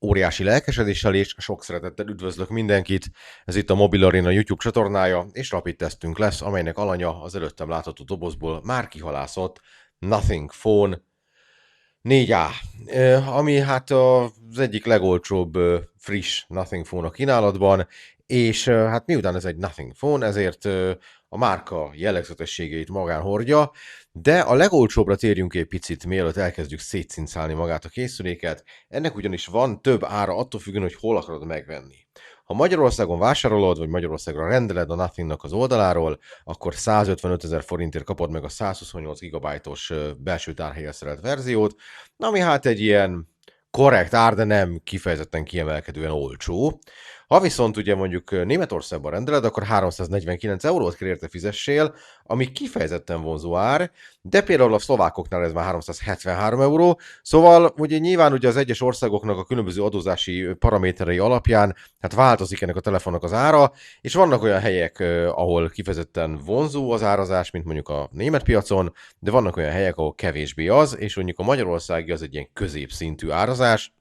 Óriási lelkesedéssel és sok szeretettel üdvözlök mindenkit. Ez itt a Mobil Arena YouTube csatornája, és rapid tesztünk lesz, amelynek alanya az előttem látható dobozból már kihalászott Nothing Phone 4A, ami hát az egyik legolcsóbb friss Nothing Phone a kínálatban, és hát miután ez egy Nothing Phone, ezért a márka jellegzetességeit magán hordja, de a legolcsóbbra térjünk egy picit, mielőtt elkezdjük szétszincálni magát a készüléket. Ennek ugyanis van több ára attól függően, hogy hol akarod megvenni. Ha Magyarországon vásárolod, vagy Magyarországra rendeled a Nothingnak az oldaláról, akkor 155 000 forintért kapod meg a 128 GB-os belső tárhelyen szerelt verziót, ami hát egy ilyen korrekt ár, de nem kifejezetten kiemelkedően olcsó. Ha viszont ugye mondjuk Németországban rendeled, akkor 349 eurót kell érte fizessél, ami kifejezetten vonzó ár, de például a szlovákoknál ez már 373 euró, szóval ugye nyilván ugye az egyes országoknak a különböző adózási paraméterei alapján hát változik ennek a telefonnak az ára, és vannak olyan helyek, ahol kifejezetten vonzó az árazás, mint mondjuk a német piacon, de vannak olyan helyek, ahol kevésbé az, és mondjuk a magyarországi az egy ilyen középszintű árazás.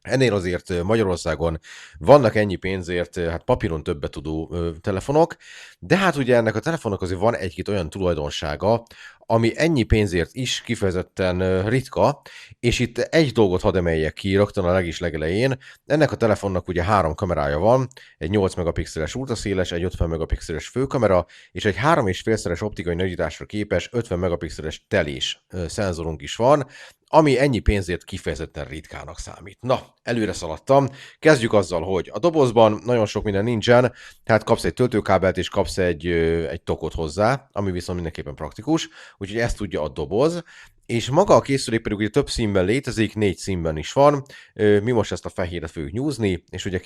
Ennél azért Magyarországon vannak ennyi pénzért hát papíron többet tudó telefonok, de hát ugye ennek a telefonnak azért van egy-két olyan tulajdonsága, ami ennyi pénzért is kifejezetten ritka, és itt egy dolgot hadd emeljek ki rögtön a legelején. Ennek a telefonnak ugye 3 kamerája van, egy 8 megapixeles ultraszéles, egy 50 megapixeles főkamera, és egy 3,5-szeres optikai nagyításra képes 50 megapixeles telés szenzorunk is van, ami ennyi pénzért kifejezetten ritkának számít. Na, előre szaladtam. Kezdjük azzal, hogy a dobozban nagyon sok minden nincsen, tehát kapsz egy töltőkábelt és kapsz egy tokot hozzá, ami viszont mindenképpen praktikus, úgyhogy ezt tudja a doboz. És maga a készülék pedig ugye több színben létezik, 4 színben is van. Mi most ezt a fehéret fogjuk nyúzni, és ugye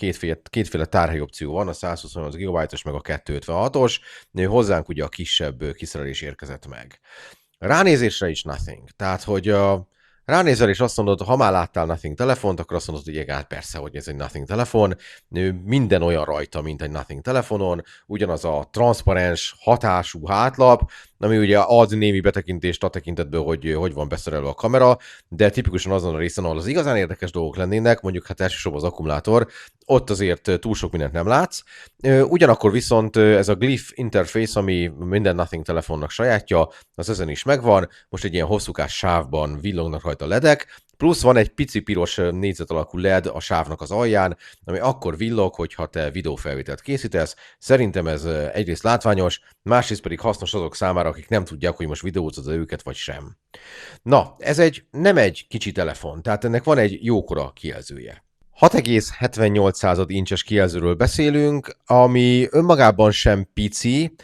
kétféle tárhely opció van, a 128 GB-os meg a 256-os. Hozzánk ugye a kisebb kiszerelés érkezett meg. Ránézésre is Nothing. Tehát, hogy ránézel és azt mondod, ha már láttál Nothing telefont, akkor azt mondod, hogy igen, persze, hogy ez egy Nothing telefon. Minden olyan rajta, mint egy Nothing telefonon. Ugyanaz a transzparens hatású hátlap, ami ugye ad némi betekintést a tekintetből, hogy van beszerelve a kamera, de tipikusan azon a részen, ahol az igazán érdekes dolgok lennének, mondjuk hát elsősorban az akkumulátor, ott azért túl sok mindent nem látsz. Ugyanakkor viszont ez a Glyph interface, ami minden Nothing telefonnak sajátja, az ezen is megvan. Most egy ilyen hosszúkás sávban villognak rajta ledek, plusz van egy pici piros négyzet alakú LED a sávnak az alján, ami akkor villog, hogyha te videófelvételt készítesz. Szerintem ez egyrészt látványos, másrészt pedig hasznos azok számára, akik nem tudják, hogy most videózod őket vagy sem. Na, ez nem egy kicsi telefon, tehát ennek van egy jókora kijelzője. 6,78 incses kijelzőről beszélünk, ami önmagában sem pici.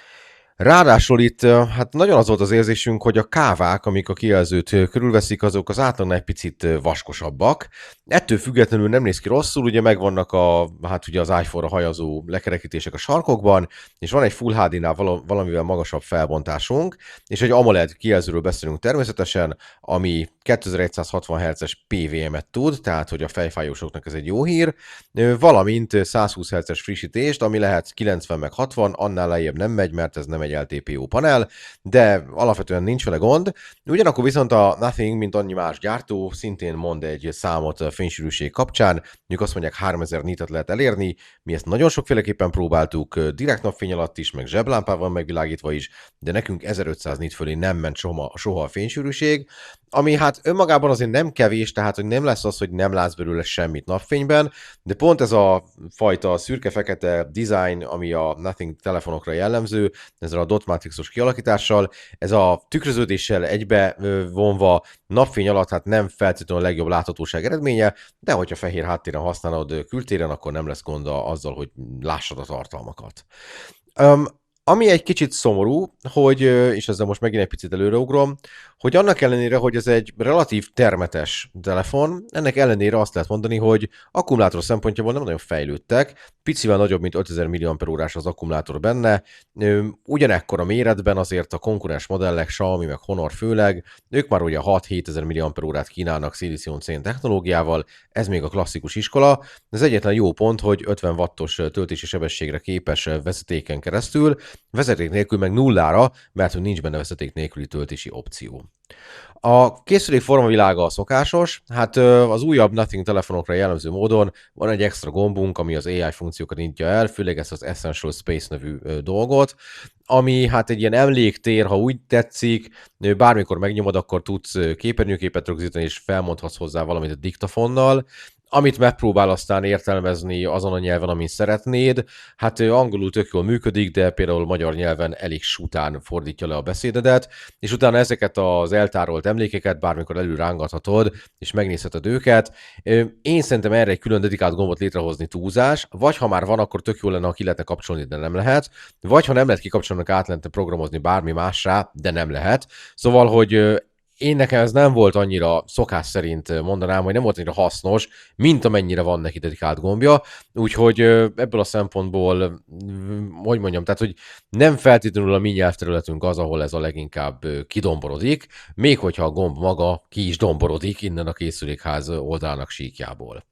Ráadásul itt hát nagyon az volt az érzésünk, hogy a kávák, amik a kijelzőt körülveszik, azok az átlagnál egy picit vaskosabbak. Ettől függetlenül nem néz ki rosszul, ugye megvannak hát ugye az iPhone-ra hajazó lekerekítések a sarkokban, és van egy Full HD-nál valamivel magasabb felbontásunk, és egy AMOLED kijelzőről beszélünk természetesen, ami 2160 Hz-es PWM-et tud, tehát hogy a fejfájósoknak ez egy jó hír, valamint 120 Hz-es frissítést, ami lehet 90 meg 60, annál lejjebb nem megy, mert ez nem egy LTPO panel, de alapvetően nincs vele gond. Ugyanakkor viszont a Nothing, mint annyi más gyártó, szintén mond egy számot a fénysűrűség kapcsán, mondjuk azt mondják 3000 nitet lehet elérni, mi ezt nagyon sokféleképpen próbáltuk, direkt napfény alatt is, meg zseblámpával megvilágítva is, de nekünk 1500 nit fölé nem ment soha a fénysűrűség, ami hát önmagában azért nem kevés, tehát hogy nem lesz az, hogy nem látsz belőle semmit napfényben, de pont ez a fajta szürke-fekete design, ami a Nothing telefonokra jellemző, ezzel a dot matrixos kialakítással, ez a tükröződéssel egybe vonva napfény alatt hát nem feltétlenül a legjobb láthatóság eredménye, de hogyha fehér háttéren használod kültéren, akkor nem lesz gond azzal, hogy lássad a tartalmakat. Ami egy kicsit szomorú, hogy, és ezzel most megint egy picit előreugrom, hogy annak ellenére, hogy ez egy relatív termetes telefon, ennek ellenére azt lehet mondani, hogy akkumulátor szempontjából nem nagyon fejlődtek, picivel nagyobb, mint 5000 mAh az akkumulátor benne, ugyanekkor a méretben azért a konkurens modellek, Xiaomi meg Honor főleg, ők már ugye 6-7000 mAh-t kínálnak szilícium-szén technológiával, ez még a klasszikus iskola, ez egyetlen jó pont, hogy 50 wattos töltési sebességre képes vezetéken keresztül, vezeték nélkül meg nullára, mert hogy nincs benne vezeték nélküli töltési opció. A készülék formavilága a szokásos, hát az újabb Nothing telefonokra jellemző módon van egy extra gombunk, ami az AI funkciókat nyitja el, főleg ezt az Essential Space nevű dolgot, ami hát egy ilyen emléktér, ha úgy tetszik, bármikor megnyomod, akkor tudsz képernyőképet rögzíteni, és felmondhatsz hozzá valamit a diktafonnal, amit megpróbál aztán értelmezni azon a nyelven, amin szeretnéd. Hát angolul tök jól működik, de például magyar nyelven elég sután fordítja le a beszédedet, és utána ezeket az eltárolt emlékeket bármikor előrángathatod, és megnézheted őket. Én szerintem erre egy külön dedikált gombot létrehozni túlzás, vagy ha már van, akkor tök jó lenne, ha ki lehetne kapcsolni, de nem lehet, vagy ha nem lehet kikapcsolni, át lehetne programozni bármi mássá, de nem lehet. Szóval, hogy én nekem ez nem volt annyira szokás szerint mondanám, hogy nem volt annyira hasznos, mint amennyire van neki dedikált gombja, úgyhogy ebből a szempontból, hogy mondjam, tehát hogy nem feltétlenül a mi nyelvterületünk az, ahol ez a leginkább kidomborodik, még hogyha a gomb maga ki is domborodik innen a készülékház oldalának síkjából.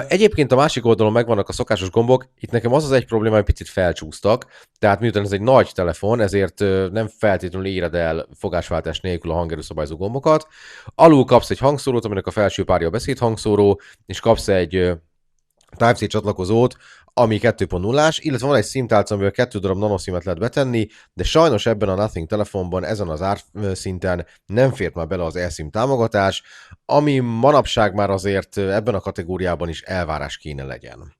Egyébként a másik oldalon megvannak a szokásos gombok, itt nekem az egy probléma, hogy picit felcsúsztak, tehát miután ez egy nagy telefon, ezért nem feltétlenül éred el fogásváltás nélkül a hangerőszabályzó gombokat. Alul kapsz egy hangszórót, aminek a felső párja a beszédhangszóró, és kapsz egy Type-C csatlakozót, ami 2.0-ás, illetve van egy SIM-tálca, amivel 2 darab nanoszimet lehet betenni, de sajnos ebben a Nothing telefonban, ezen az árszinten nem fért már bele az eSIM támogatás, ami manapság már azért ebben a kategóriában is elvárás kéne legyen.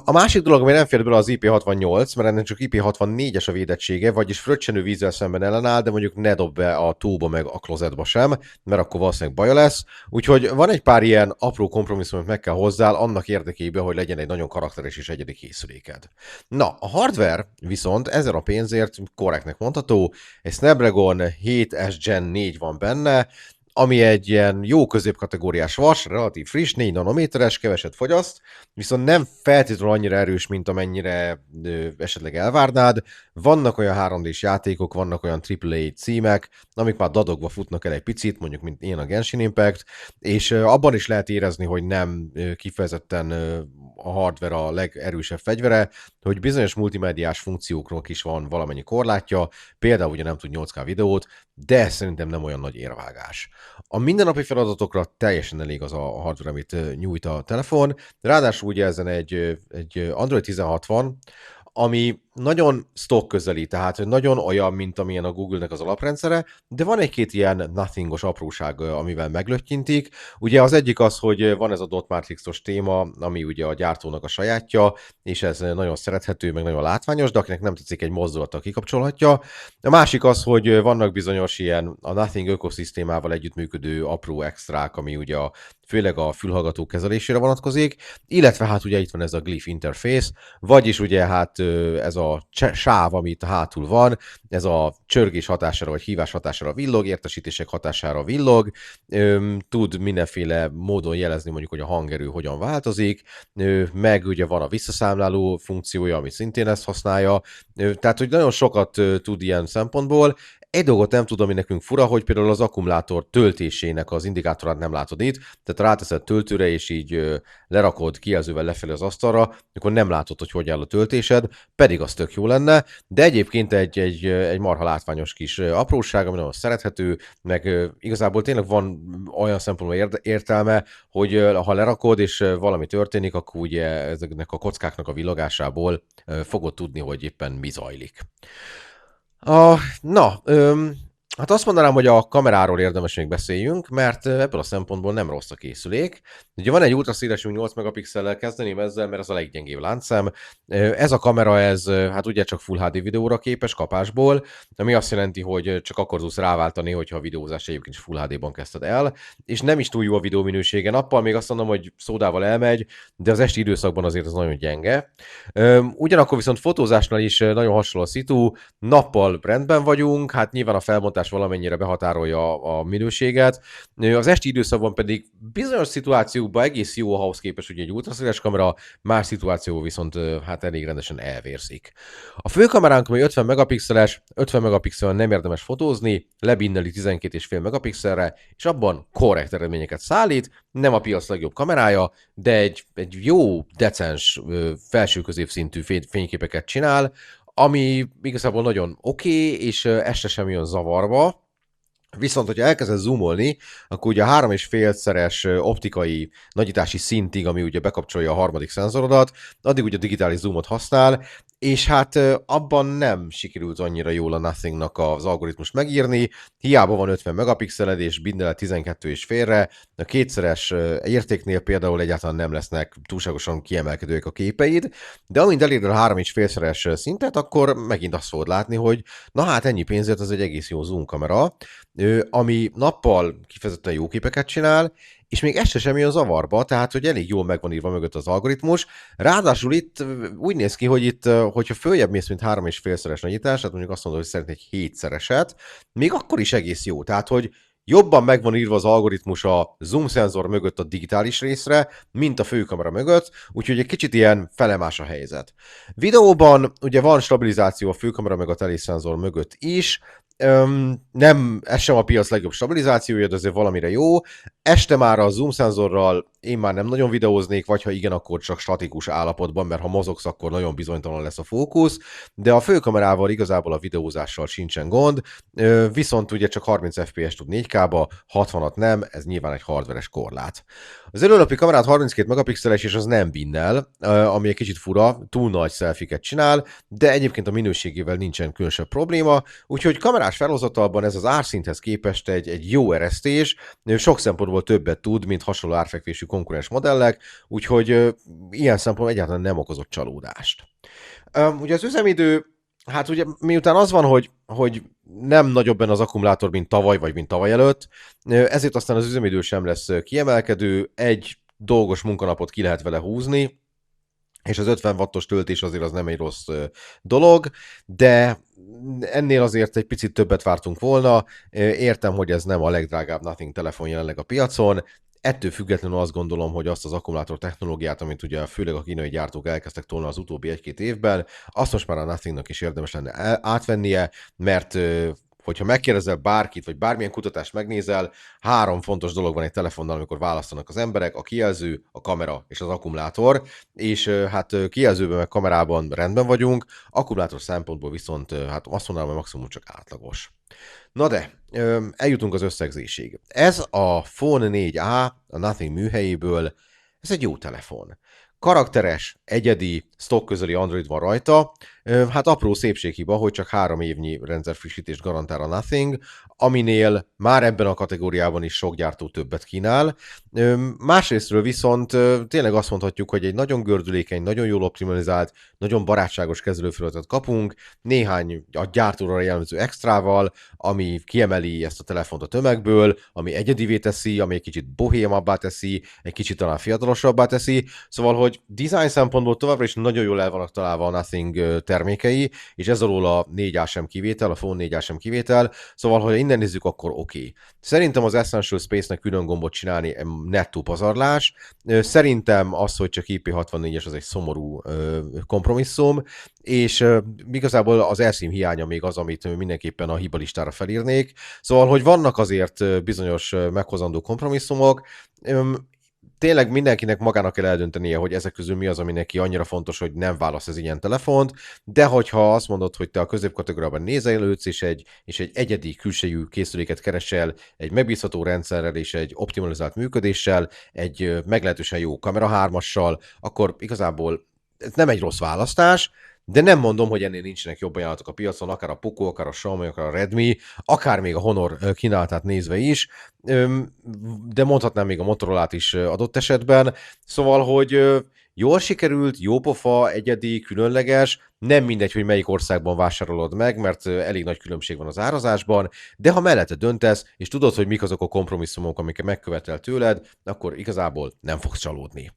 A másik dolog, ami nem fér bele az IP68, mert ennek csak IP64-es a védettsége, vagyis fröccsenő vízzel szemben ellenáll, de mondjuk ne dob be a tóba meg a klozetba sem, mert akkor valószínűleg baja lesz. Úgyhogy van egy pár ilyen apró kompromisszum, amit meg kell hozzá, annak érdekében, hogy legyen egy nagyon karakteres és egyedi készüléked. Na, a hardware viszont ezzel a pénzért korrektnek mondható, egy Snapdragon 7S Gen 4 van benne, ami egy ilyen jó középkategóriás vas, relatív friss, 4 nanométeres, keveset fogyaszt, viszont nem feltétlenül annyira erős, mint amennyire esetleg elvárnád. Vannak olyan 3D-s játékok, vannak olyan AAA címek, amik már dadogva futnak el egy picit, mondjuk mint ilyen a Genshin Impact, és abban is lehet érezni, hogy nem kifejezetten a hardware a legerősebb fegyvere, hogy bizonyos multimédiás funkciókról is van valamennyi korlátja, például ugye nem tud 8K videót, de szerintem nem olyan nagy érvágás. A mindennapi feladatokra teljesen elég az a hardware, amit nyújt a telefon, ráadásul ugye ezen egy Android 16 van, ami nagyon stock közeli, tehát nagyon olyan, mint amilyen a Google-nek az alaprendszere, de van egy-két ilyen nothingos apróság, amivel meglöttyintik. Ugye az egyik az, hogy van ez a dot matrixos téma, ami ugye a gyártónak a sajátja, és ez nagyon szerethető, meg nagyon látványos, de akinek nem tetszik, egy mozdulattal kikapcsolhatja. A másik az, hogy vannak bizonyos ilyen a Nothing ökoszisztémával együttműködő apró extrák, ami ugye főleg a fülhallgató kezelésére vonatkozik, illetve hát ugye itt van ez a Glyph interface, vagyis ugye hát ez a sáv, ami itt hátul van, ez a csörgés hatására vagy hívás hatására villog, értesítések hatására villog, tud mindenféle módon jelezni mondjuk, hogy a hangerő hogyan változik, meg ugye van a visszaszámláló funkciója, ami szintén ezt használja, tehát hogy nagyon sokat tud ilyen szempontból. Egy dolgot nem tudom, ami nekünk fura, hogy például az akkumulátor töltésének az indikátorát nem látod itt, tehát ráteszed töltőre, és így lerakod kijelzővel lefelé az asztalra, akkor nem látod, hogy áll a töltésed, pedig az tök jó lenne, de egyébként egy marha látványos kis apróság, ami nagyon szerethető, meg igazából tényleg van olyan szempontból értelme, hogy ha lerakod, és valami történik, akkor ugye ezeknek a kockáknak a villogásából fogod tudni, hogy éppen mi zajlik. Na, hát azt mondanám, hogy a kameráról érdemes még beszéljünk, mert ebből a szempontból nem rossz a készülék. Ugye van egy ultraszélesű 8 megapixellel, kezdeném ezzel, mert ez a leggyengébb láncszem. Ez a kamera, hát ugye csak Full HD videóra képes kapásból, ami azt jelenti, hogy csak akkor tudsz ráváltani, hogyha a videózás egyébként is Full HD-ban kezdted el, és nem is túl jó a videó minősége. Nappal még azt mondom, hogy szódával elmegy, de az esti időszakban azért az nagyon gyenge. Ugyanakkor viszont fotózásnál is nagyon hasonló a szitu, nappal rendben vagyunk, hát nyilván a felbontás valamennyire behatárolja a minőséget. Az esti időszakban pedig bizonyos szituációkban egész jó ahhoz képest, hogy egy ultraszéles kamera, más szituáció viszont hát elég rendesen elvérzik. A főkameránk, ami 50 megapixeles, 50 megapixelen nem érdemes fotózni, lebinneli 12,5 megapixelre, és abban korrekt eredményeket szállít, nem a piac legjobb kamerája, de egy jó, decens, felső középszintű fényképeket csinál, ami igazából nagyon oké, és este sem jön zavarba, Viszont, hogyha elkezdesz zoomolni, akkor ugye a 3,5-szeres optikai nagyítási szintig, ami ugye bekapcsolja a harmadik szenzorodat, addig ugye digitális zoomot használ, és hát abban nem sikerült annyira jól a Nothingnak az algoritmus megírni, hiába van 50 megapixeled és bindelet 12 és félre, a kétszeres értéknél például egyáltalán nem lesznek túlságosan kiemelkedőek a képeid, de amint eléred a 3,5-szeres szintet, akkor megint azt fogod látni, hogy na hát ennyi pénzért ez egy egész jó zoom kamera, ami nappal kifejezetten jó képeket csinál, és még este sem jön zavarba, tehát hogy elég jól meg van írva mögött az algoritmus. Ráadásul itt úgy néz ki, hogy itt, hogyha följebb mész, mint 3,5-szeres nagyítás, tehát mondjuk azt mondod, hogy szeretnék 7-szereset, még akkor is egész jó. Tehát, hogy jobban meg van írva az algoritmus a zoom szenzor mögött a digitális részre, mint a főkamera mögött, úgyhogy egy kicsit ilyen felemás a helyzet. Videóban ugye van stabilizáció a főkamera meg a telészenzor mögött is, nem, ez sem a piac legjobb stabilizációja, de azért valamire jó. Este már a zoom szenzorral én már nem nagyon videóznék, vagy ha igen, akkor csak statikus állapotban, mert ha mozogsz, akkor nagyon bizonytalan lesz a fókusz, de a főkamerával igazából a videózással sincsen gond, viszont ugye csak 30 fps tud 4K-ba, 60-at nem, ez nyilván egy hardveres korlát. Az előlapi kamerát 32 megapixeles, és az nem binnel, ami egy kicsit fura, túl nagy selfieket csinál, de egyébként a minőségével nincsen különösebb probléma, úgyhogy kamerás felhozatalban ez az árszinthez képest egy jó eresztés, sok szempontból többet tud, mint hasonló árfekvésű konkurens modellek, úgyhogy ilyen szempontból egyáltalán nem okozott csalódást. Ugye az üzemidő, hát ugye miután az van, hogy nem nagyobb benne az akkumulátor, mint tavaly, vagy mint tavaly előtt, ezért aztán az üzemidő sem lesz kiemelkedő, egy dolgos munkanapot ki lehet vele húzni, és az 50 wattos töltés azért az nem egy rossz dolog, de ennél azért egy picit többet vártunk volna. Értem, hogy ez nem a legdrágább Nothing telefon jelenleg a piacon, ettől függetlenül azt gondolom, hogy azt az akkumulátor technológiát, amit ugye főleg a kínai gyártók elkezdtek tolni az utóbbi 1-2 évben, azt most már a Nothingnak is érdemes lenne átvennie, mert hogyha megkérdezel bárkit, vagy bármilyen kutatást megnézel, 3 fontos dolog van egy telefonnal, amikor választanak az emberek, a kijelző, a kamera és az akkumulátor, és hát kijelzőben meg kamerában rendben vagyunk, akkumulátor szempontból viszont hát azt mondanám, hogy maximum csak átlagos. Na de, eljutunk az összegzésig. Ez a Phone 4a, a Nothing műhelyéből, ez egy jó telefon. Karakteres, egyedi, stock közeli Android van rajta, hát apró szépséghiba, hogy csak 3 évnyi rendszerfrissítést garantál a Nothing, aminél már ebben a kategóriában is sok gyártó többet kínál. Másrésztről viszont tényleg azt mondhatjuk, hogy egy nagyon gördülékeny, nagyon jól optimalizált, nagyon barátságos kezelőfelületet kapunk, néhány a gyártóra jellemző extrával, ami kiemeli ezt a telefont a tömegből, ami egyedivé teszi, ami egy kicsit bohémabbá teszi, egy kicsit talán fiatalosabbá teszi, szóval, hogy design szempontból továbbra is nagyon jól el vannak találva a Nothing termékei, és ez alól a 4A sem kivétel, a Phone 4A sem kivétel, szóval, ha innen nézzük, akkor oké. Szerintem az Essential Space-nek külön gombot csinálni nettó pazarlás. Szerintem az, hogy csak IP64-es, az egy szomorú kompromisszum, és igazából az eSIM hiánya még az, amit mindenképpen a hibalistára felírnék. Szóval, hogy vannak azért bizonyos meghozandó kompromisszumok, tényleg mindenkinek magának kell eldöntenie, hogy ezek közül mi az, ami neki annyira fontos, hogy nem válasz az ilyen telefont, de hogyha azt mondod, hogy te a középkategóriában nézelődsz, és egy egyedi külsejű készüléket keresel, egy megbízható rendszerrel és egy optimalizált működéssel, egy meglehetősen jó kamera 3-assal, akkor igazából ez nem egy rossz választás, de nem mondom, hogy ennél nincsenek jobb ajánlatok a piacon, akár a Poco, akár a Xiaomi, akár a Redmi, akár még a Honor kínálatát nézve is, de mondhatnám még a Motorolát is adott esetben. Szóval, hogy jól sikerült, jó pofa, egyedi, különleges, nem mindegy, hogy melyik országban vásárolod meg, mert elég nagy különbség van az árazásban, de ha mellette döntesz, és tudod, hogy mik azok a kompromisszumok, amiket megkövetel tőled, akkor igazából nem fogsz csalódni.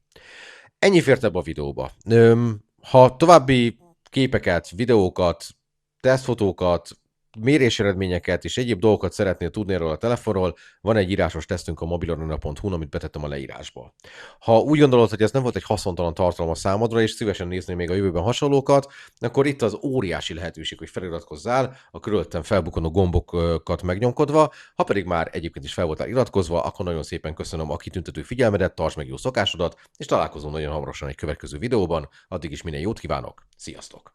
Ennyi fért ebbe a videóba. Ha további képeket, videókat, tesztfotókat, méréseredményeket és egyéb dolgokat szeretnél tudni erről a telefonról, van egy írásos tesztünk a mobilarena.hu-n, amit betettem a leírásba. Ha úgy gondolod, hogy ez nem volt egy haszontalan tartalom a számodra, és szívesen nézni még a jövőben hasonlókat, akkor itt az óriási lehetőség, hogy feliratkozzál a körülöttem felbukkanó gombokat megnyomkodva, ha pedig már egyébként is fel voltál iratkozva, akkor nagyon szépen köszönöm a kitüntető figyelmedet, tartsd meg jó szokásodat, és találkozunk nagyon hamarosan egy következő videóban, addig is minden jót kívánok, sziasztok!